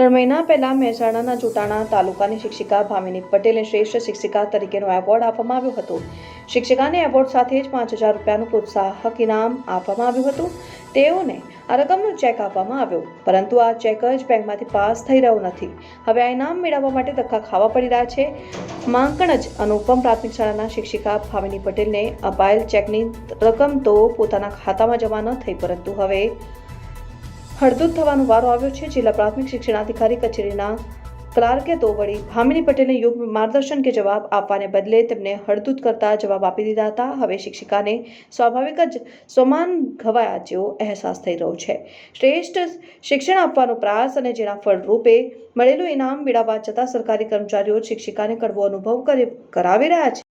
ત્રણ મહિના પહેલા મહેસાણાના જોટાણા તાલુકાની શિક્ષિકા ભામિની પટેલને શ્રેષ્ઠ શિક્ષિકા તરીકેનો એવોર્ડ આપવામાં આવ્યો હતો. શિક્ષિકાને એવોર્ડ સાથે જ 5,000 રૂપિયાનું પ્રોત્સાહક ઇનામ આપવામાં આવ્યું હતું. તેઓને આ રકમનો ચેક આપવામાં આવ્યો, પરંતુ આ ચેક જ બેંકમાંથી પાસ થઈ રહ્યો નથી. હવે આ ઇનામ મેળવવા માટે ધક્કા ખાવા પડી રહ્યા છે. માંકણજ અનુપમ પ્રાથમિક શાળાના શિક્ષિકા ભામિની પટેલને અપાયેલ ચેકની રકમ તો પોતાના ખાતામાં જમા ન થઈ, પરંતુ હવે હળદૂત થવાનો વારો આવ્યો છે. જિલ્લા પ્રાથમિક શિક્ષણાધિકારી કચેરીના ક્લાર્કે તો વળી ભામિની પટેલને યોગ્ય માર્ગદર્શન કે જવાબ આપવાને બદલે તેમને હળદૂત કરતા જવાબ આપી દીધા હતા. હવે શિક્ષિકાને સ્વાભાવિક જ સ્વમાન ઘવાયા જેવો અહેસાસ થઈ રહ્યો છે. શ્રેષ્ઠ શિક્ષણ આપવાનો પ્રયાસ અને જેના ફળરૂપે મળેલું ઇનામ મેળવવા છતાં સરકારી કર્મચારીઓ શિક્ષિકાને કડવો અનુભવ કરાવી રહ્યા છે.